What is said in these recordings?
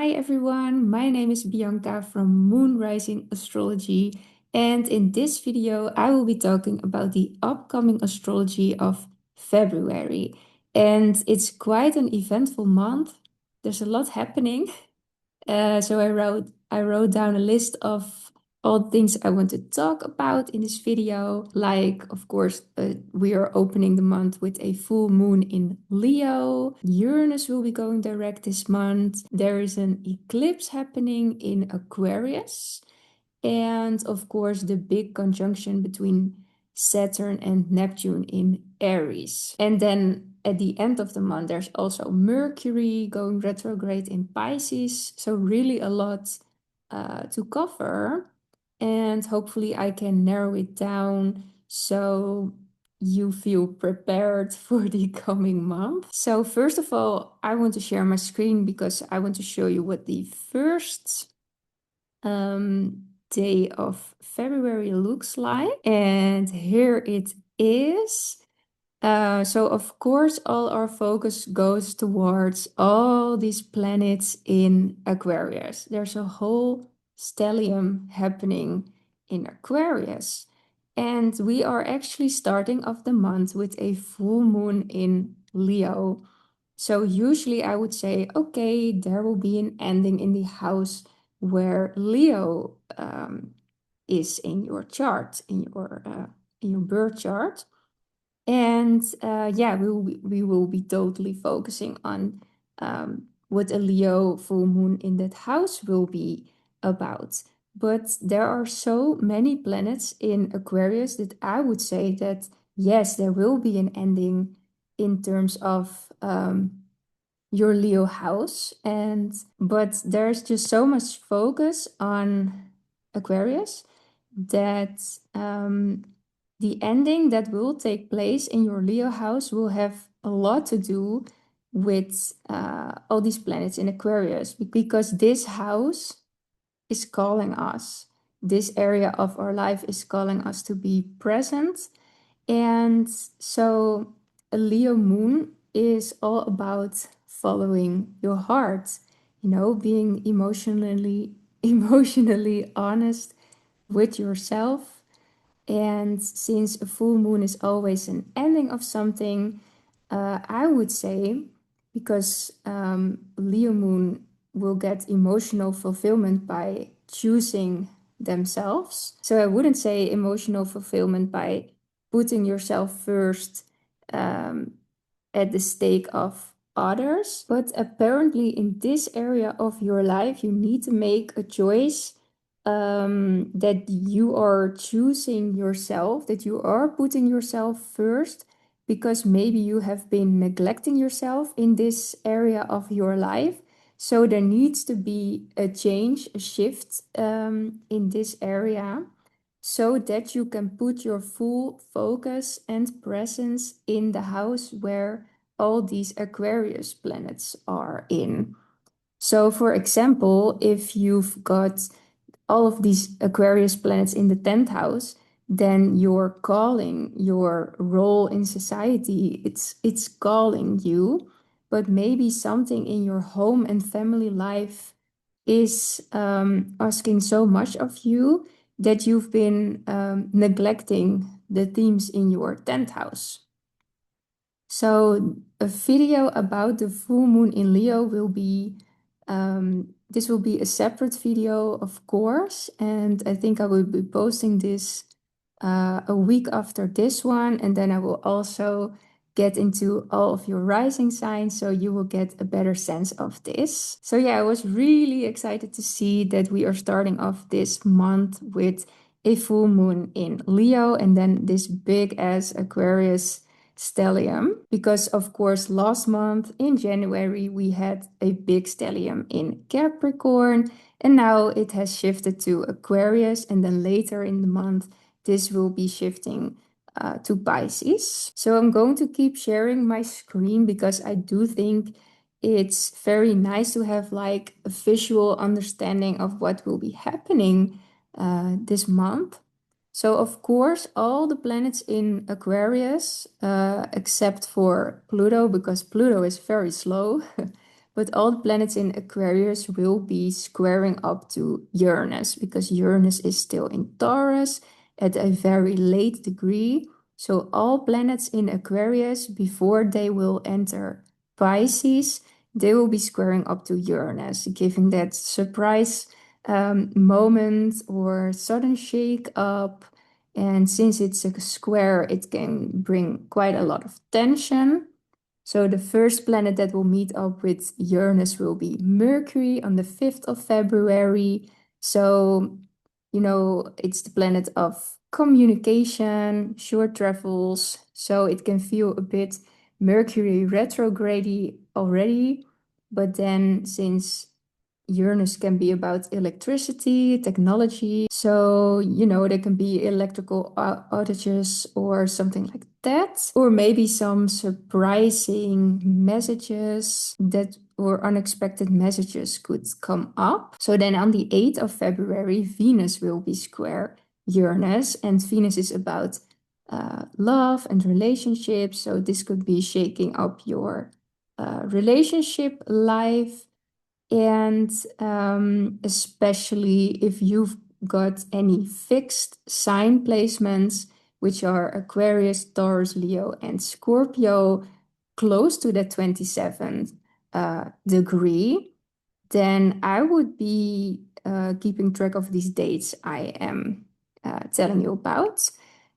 Hi everyone, my name is Bianca from Moon Rising Astrology, and in this video I will be talking about the upcoming astrology of February. And it's quite an eventful month. There's a lot happening. So I wrote down a list of all the things I want to talk about in this video. Like, of course, we are opening the month with a full moon in Leo. Uranus will be going direct this month. There is an eclipse happening in Aquarius. And of course, the big conjunction between Saturn and Neptune in Aries. And then at the end of the month, there's also Mercury going retrograde in Pisces. So, really a lot to cover. And hopefully, I can narrow it down so you feel prepared for the coming month. So, first of all, I want to share my screen because I want to show you what the first day of February looks like. And here it is. So of course, all our focus goes towards all these planets in Aquarius. There's a whole stellium happening in Aquarius. And we are actually starting off the month with a full moon in Leo. So usually I would say, okay, there will be an ending in the house where Leo is in your chart, in your birth chart. And yeah, we will be totally focusing on what a Leo full moon in that house will be about. But there are so many planets in Aquarius that I would say that yes, there will be an ending in terms of your Leo house. And but there's just so much focus on Aquarius that the ending that will take place in your Leo house will have a lot to do with all these planets in Aquarius, because this house is calling us. This area of our life is calling us to be present. And so a Leo moon is all about following your heart, being emotionally honest with yourself. And since a full moon is always an ending of something, I would say, because Leo moon will get emotional fulfillment by choosing themselves. So I wouldn't say emotional fulfillment by putting yourself first at the stake of others. But apparently, in this area of your life, you need to make a choice that you are choosing yourself, that you are putting yourself first, because maybe you have been neglecting yourself in this area of your life. So there needs to be a change, a shift in this area, so that you can put your full focus and presence in the house where all these Aquarius planets are in. So, for example, if you've got all of these Aquarius planets in the 10th house, then your calling, your role in society, it's calling you. But maybe something in your home and family life is asking so much of you that you've been neglecting the themes in your 10th house. So a video about the full moon in Leo will be, this will be a separate video, of course, and I think I will be posting this a week after this one, and then I will also get into all of your rising signs so you will get a better sense of this. So yeah, I was really excited to see that we are starting off this month with a full moon in Leo and then this big ass Aquarius stellium, because of course last month in January we had a big stellium in Capricorn, and now it has shifted to Aquarius, and then later in the month this will be shifting to Pisces. So I'm going to keep sharing my screen because I do think it's very nice to have like a visual understanding of what will be happening this month. So of course, all the planets in Aquarius, except for Pluto, because Pluto is very slow. but all the planets in Aquarius will be squaring up to Uranus because Uranus is still in Taurus at a very late degree. So all planets in Aquarius, before they will enter Pisces, they will be squaring up to Uranus, giving that surprise moment or sudden shake up. And since it's a square, it can bring quite a lot of tension. So the first planet that will meet up with Uranus will be Mercury on the 5th of February. So, it's the planet of communication, short travels. So it can feel a bit Mercury retrograde already. But then since Uranus can be about electricity, technology. So, there can be electrical outages or something like that. Or maybe some surprising messages that or unexpected messages could come up. So then on the 8th of February, Venus will be square Uranus, and Venus is about love and relationships. So this could be shaking up your relationship life. And especially if you've got any fixed sign placements, which are Aquarius, Taurus, Leo, and Scorpio, close to the 27th degree, then I would be keeping track of these dates I am telling you about.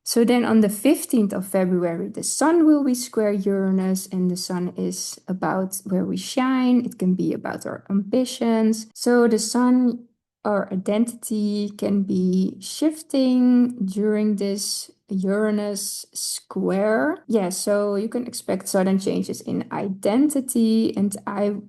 So then on the 15th of February, the Sun will be square Uranus, and the Sun is about where we shine. It can be about our ambitions. So the Sun, our identity, can be shifting during this Uranus square. Yeah, so you can expect sudden changes in identity, and I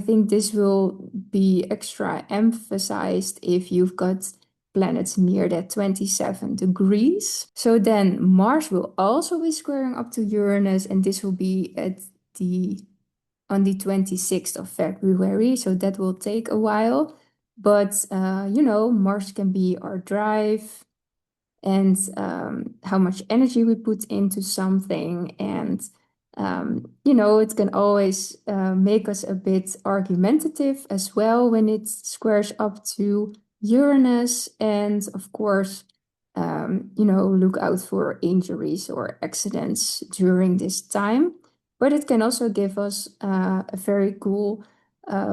think this will be extra emphasized if you've got planets near that 27 degrees. So then Mars will also be squaring up to Uranus, and this will be on the 26th of February. So that will take a while. But Mars can be our drive, and how much energy we put into something. And, it can always make us a bit argumentative as well when it squares up to Uranus. And of course, look out for injuries or accidents during this time. But it can also give us a very cool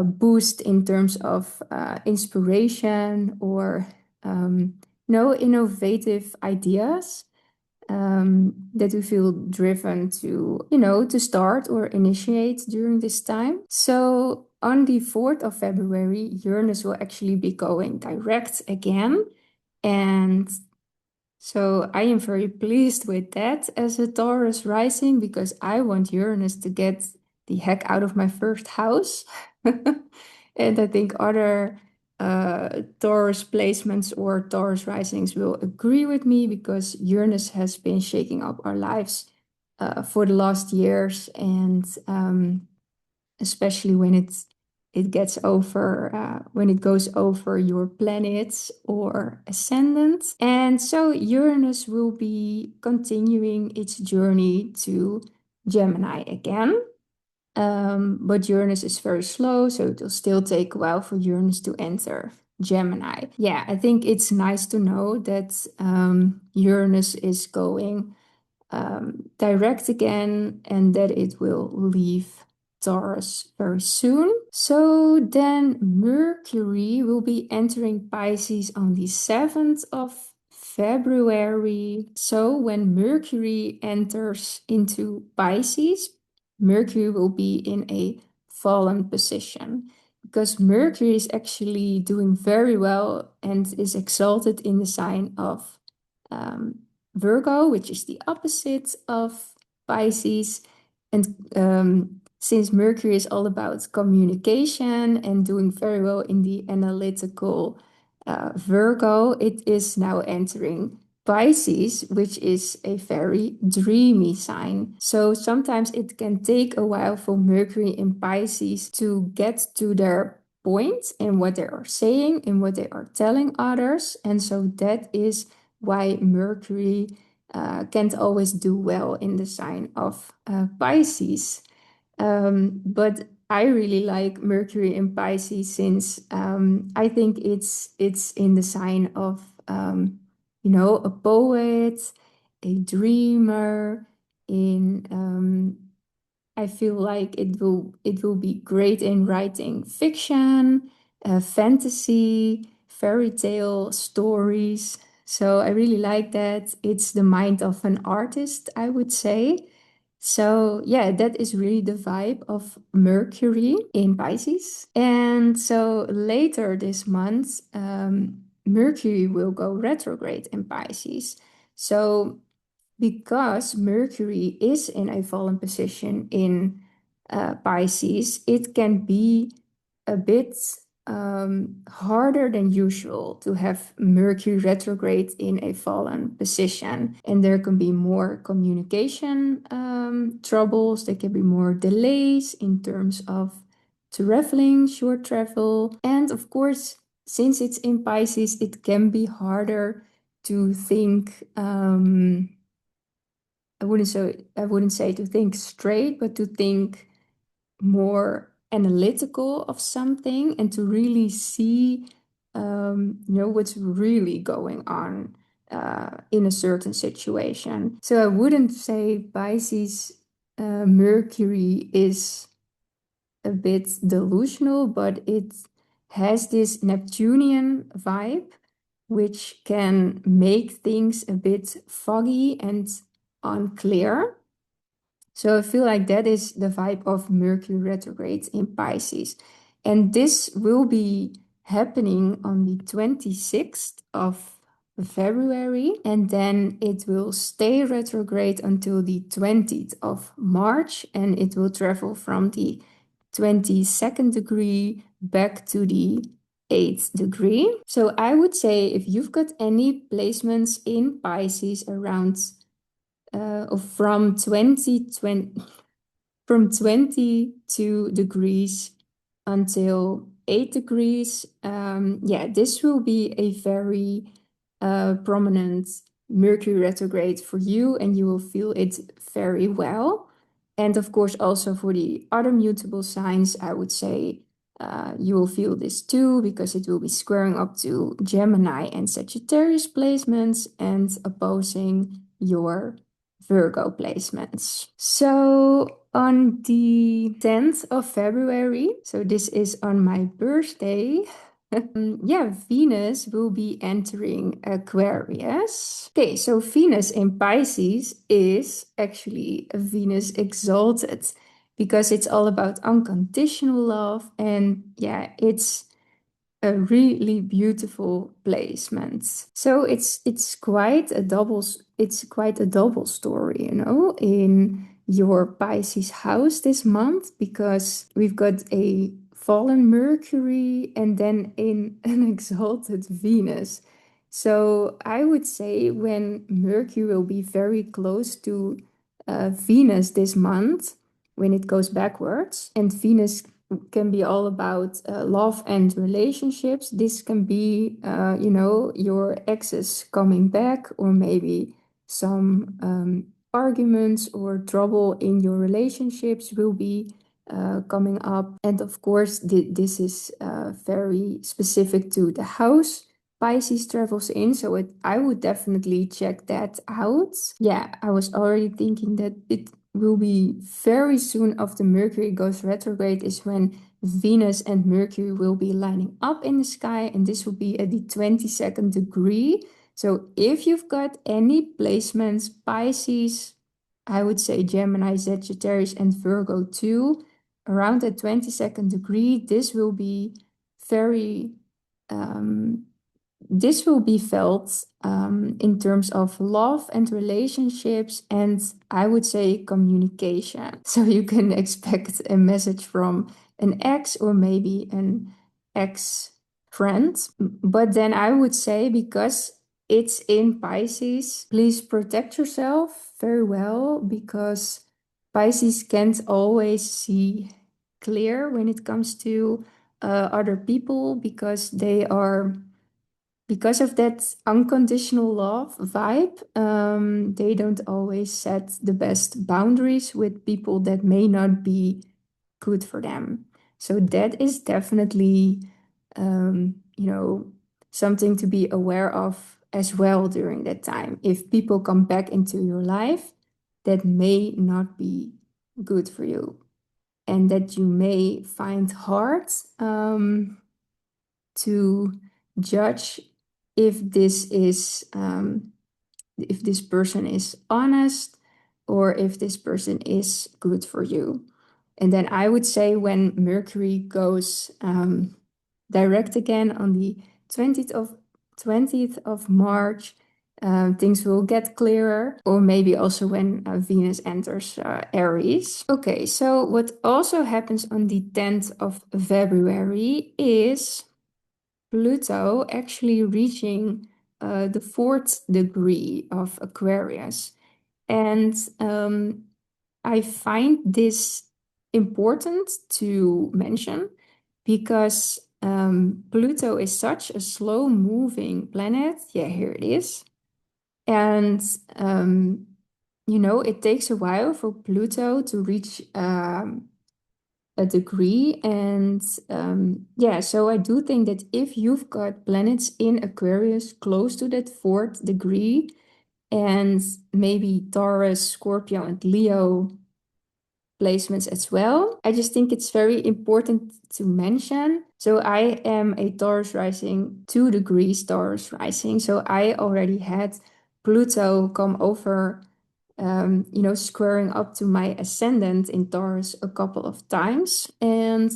boost in terms of inspiration or innovative ideas that we feel driven to start or initiate during this time. So on the 4th of February, Uranus will actually be going direct again. And so I am very pleased with that as a Taurus rising because I want Uranus to get the heck out of my first house. And I think other Taurus placements or Taurus risings will agree with me because Uranus has been shaking up our lives for the last years, and especially when it gets over when it goes over your planets or ascendant. And so Uranus will be continuing its journey to Gemini again. But Uranus is very slow, so it will still take a while for Uranus to enter Gemini. Yeah, I think it's nice to know that Uranus is going direct again and that it will leave Taurus very soon. So then Mercury will be entering Pisces on the 7th of February. So when Mercury enters into Pisces, Mercury will be in a fallen position because Mercury is actually doing very well and is exalted in the sign of Virgo, which is the opposite of Pisces. And since Mercury is all about communication and doing very well in the analytical Virgo, it is now entering Pisces, which is a very dreamy sign. So sometimes it can take a while for Mercury in Pisces to get to their point in what they are saying and what they are telling others. And so that is why Mercury can't always do well in the sign of Pisces. But I really like Mercury in Pisces since I think it's in the sign of a poet, a dreamer. In I feel like it will be great in writing fiction, fantasy, fairy tale stories. So I really like that. It's the mind of an artist, I would say. So, yeah, that is really the vibe of Mercury in Pisces. And so later this month, Mercury will go retrograde in Pisces. So, because Mercury is in a fallen position in Pisces, it can be a bit harder than usual to have Mercury retrograde in a fallen position. And there can be more communication troubles, there can be more delays in terms of traveling, short travel. And of course, since it's in Pisces, it can be harder to think. I wouldn't say to think straight, but to think more analytical of something and to really see, what's really going on in a certain situation. So I wouldn't say Pisces Mercury is a bit delusional, but it has this Neptunian vibe, which can make things a bit foggy and unclear. So I feel like that is the vibe of Mercury retrograde in Pisces. And this will be happening on the 26th of February, and then it will stay retrograde until the 20th of March, and it will travel from the 22nd degree back to the 8th degree. So I would say if you've got any placements in Pisces around or from 22 degrees until 8 degrees. Yeah, this will be a very prominent Mercury retrograde for you, and you will feel it very well. And of course, also for the other mutable signs, I would say you will feel this too, because it will be squaring up to Gemini and Sagittarius placements and opposing your Virgo placements. So on the 10th of February, so this is on my birthday, yeah, Venus will be entering Aquarius. Okay, so Venus in Pisces is actually a Venus exalted because it's all about unconditional love, and yeah, it's a really beautiful placement. So it's quite a double story, in your Pisces house this month, because we've got a fallen Mercury and then in an exalted Venus. So I would say when Mercury will be very close to Venus this month, when it goes backwards, and Venus can be all about love and relationships. This can be, your exes coming back, or maybe some arguments or trouble in your relationships will be coming up. And of course, this is very specific to the house Pisces travels in. So I would definitely check that out. Yeah, I was already thinking that it will be very soon after Mercury goes retrograde is when Venus and Mercury will be lining up in the sky, and this will be at the 22nd degree. So if you've got any placements, Pisces, I would say Gemini, Sagittarius, and Virgo too, around the 22nd degree, very um, this will be felt in terms of love and relationships, and I would say communication. So you can expect a message from an ex or maybe an ex friend. But then I would say, because it's in Pisces, please protect yourself very well, because Pisces can't always see clear when it comes to other people, because they are because of that unconditional love vibe, they don't always set the best boundaries with people that may not be good for them. So that is definitely, something to be aware of as well during that time. If people come back into your life, that may not be good for you, and that you may find hard to judge if this is if this person is honest or if this person is good for you. And then I would say when Mercury goes direct again on the 20th of March, things will get clearer, or maybe also when Venus enters Aries. Okay, so what also happens on the 10th of February is Pluto actually reaching the fourth degree of Aquarius. And I find this important to mention because Pluto is such a slow moving planet. Yeah, here it is. And, it takes a while for Pluto to reach a degree. And yeah, so I do think that if you've got planets in Aquarius close to that fourth degree, and maybe Taurus, Scorpio, and Leo placements as well, I just think it's very important to mention. So I am a Taurus rising, 2 degrees Taurus rising. So I already had Pluto come over, squaring up to my ascendant in Taurus a couple of times. And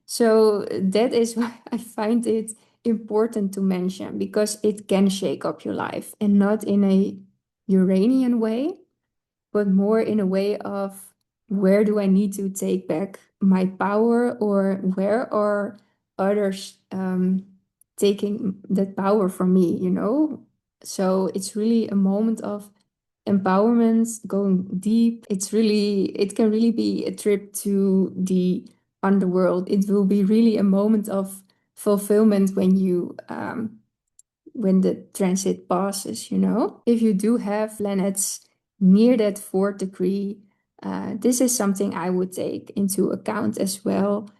so that is why I find it important to mention, because it can shake up your life, and not in a Uranian way, but more in a way of where do I need to take back my power, or where are others taking that power from me? So it's really a moment of empowerment, going deep. It can really be a trip to the underworld. It will be really a moment of fulfillment when the transit passes. If you do have planets near that fourth degree, this is something I would take into account as well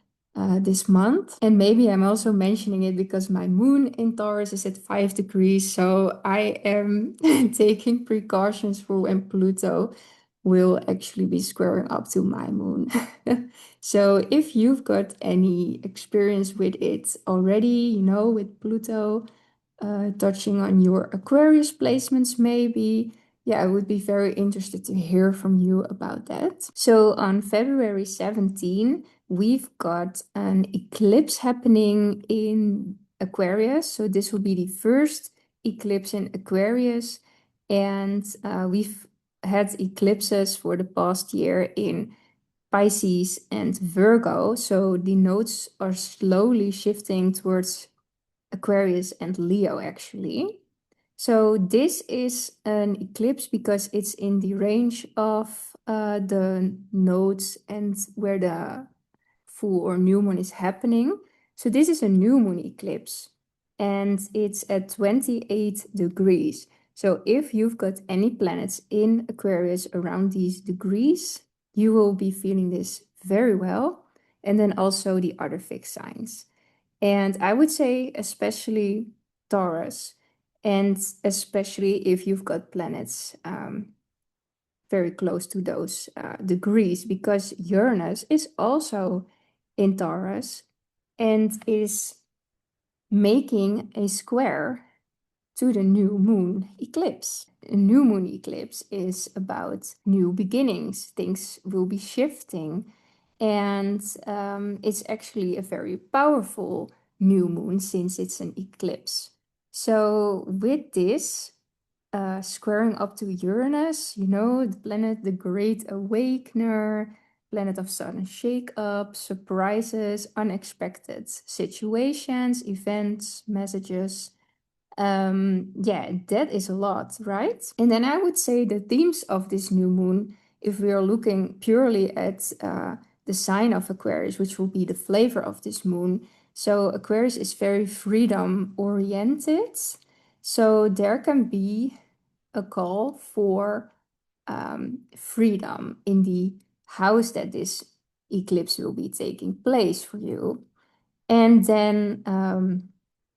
this month. And maybe I'm also mentioning it because my moon in Taurus is at 5 degrees, so I am taking precautions for when Pluto will actually be squaring up to my moon. So if you've got any experience with it already, with Pluto, touching on your Aquarius placements, maybe. Yeah, I would be very interested to hear from you about that. So on February 17, we've got an eclipse happening in Aquarius. So this will be the first eclipse in Aquarius. And we've had eclipses for the past year in Pisces and Virgo. So the nodes are slowly shifting towards Aquarius and Leo, actually. So this is an eclipse because it's in the range of the nodes and where the full or new moon is happening. So this is a new moon eclipse, and it's at 28 degrees. So if you've got any planets in Aquarius around these degrees, you will be feeling this very well. And then also the other fixed signs. And I would say especially Taurus, and especially if you've got planets very close to those degrees, because Uranus is also in Taurus and is making a square to the new moon eclipse. A new moon eclipse is about new beginnings. Things will be shifting, and it's actually a very powerful new moon since it's an eclipse. So with this squaring up to Uranus, the planet, the great awakener, planet of sudden shake-up, surprises, unexpected situations, events, messages. Yeah, that is a lot, right? And then I would say the themes of this new moon, if we are looking purely at the sign of Aquarius, which will be the flavor of this moon. So Aquarius is very freedom oriented. So there can be a call for freedom in the house that this eclipse will be taking place for you. And then,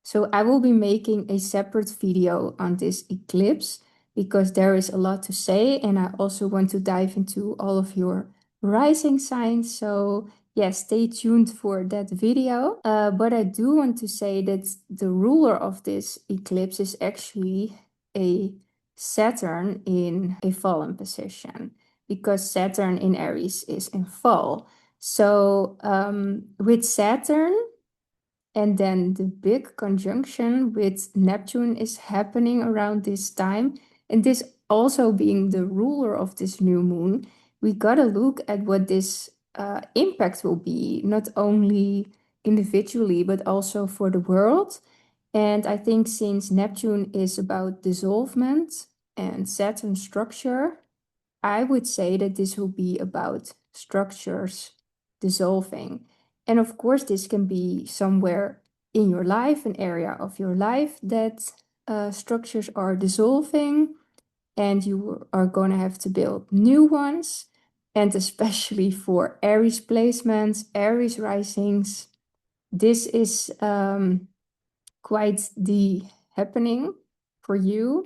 so I will be making a separate video on this eclipse because there is a lot to say, and I also want to dive into all of your rising signs. So yeah, stay tuned for that video. But I do want to say that the ruler of this eclipse is actually a Saturn in a fallen position because Saturn in Aries is in fall. So with Saturn, and then the big conjunction with Neptune is happening around this time. And this also being the ruler of this new moon, we gotta look at what this impact will be, not only individually, but also for the world. And I think since Neptune is about dissolvement and Saturn structure, I would say that this will be about structures dissolving. And of course, this can be somewhere in your life, an area of your life that structures are dissolving and you are going to have to build new ones. And especially for Aries placements, Aries risings, this is quite the happening for you.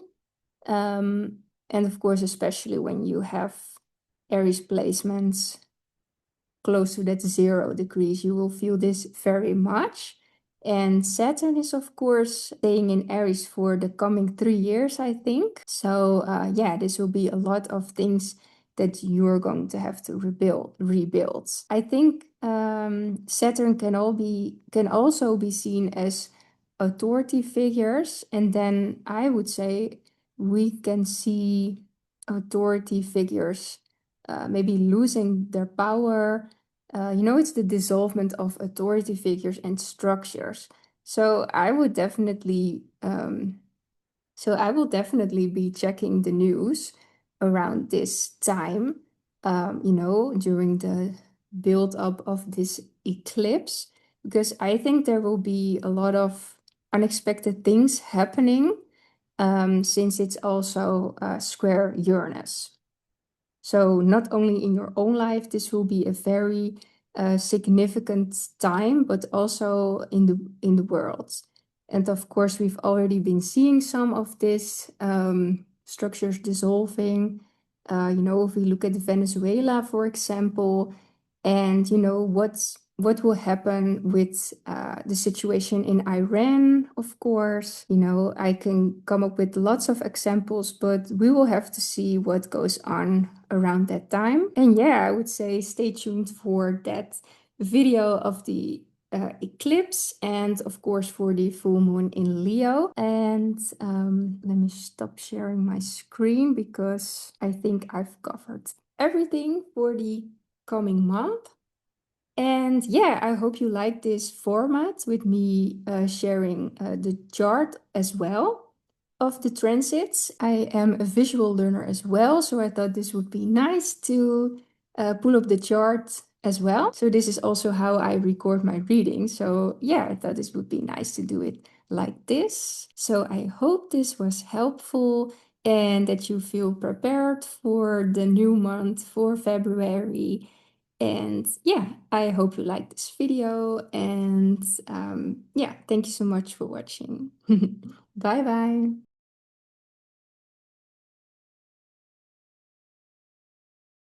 And of course, especially when you have Aries placements close to that 0 degrees, you will feel this very much. And Saturn is, of course, staying in Aries for the coming 3 years, I think. So, yeah, this will be a lot of things that you're going to have to rebuild. I think Saturn can also be seen as authority figures, and then I would say we can see authority figures maybe losing their power. It's the dissolvement of authority figures and structures. So I would definitely, I will definitely be checking the news around this time, during the build up of this eclipse, because I think there will be a lot of unexpected things happening, since it's also square Uranus. So not only in your own life, this will be a very significant time, but also in the world. And of course, we've already been seeing some of this structures dissolving. If we look at Venezuela, for example, and what will happen with the situation in Iran, of course. I can come up with lots of examples, but we will have to see what goes on around that time. And yeah, I would say stay tuned for that video of the eclipse, and of course for the full moon in Leo. And let me stop sharing my screen because I think I've covered everything for the coming month. And yeah, I hope you like this format with me sharing the chart as well of the transits. I am a visual learner as well, so I thought this would be nice to pull up the chart as well. So this is also how I record my reading. So yeah, I thought this would be nice to do it like this. So I hope this was helpful and that you feel prepared for the new month, for February. And yeah, I hope you liked this video, and yeah, thank you so much for watching. Bye bye.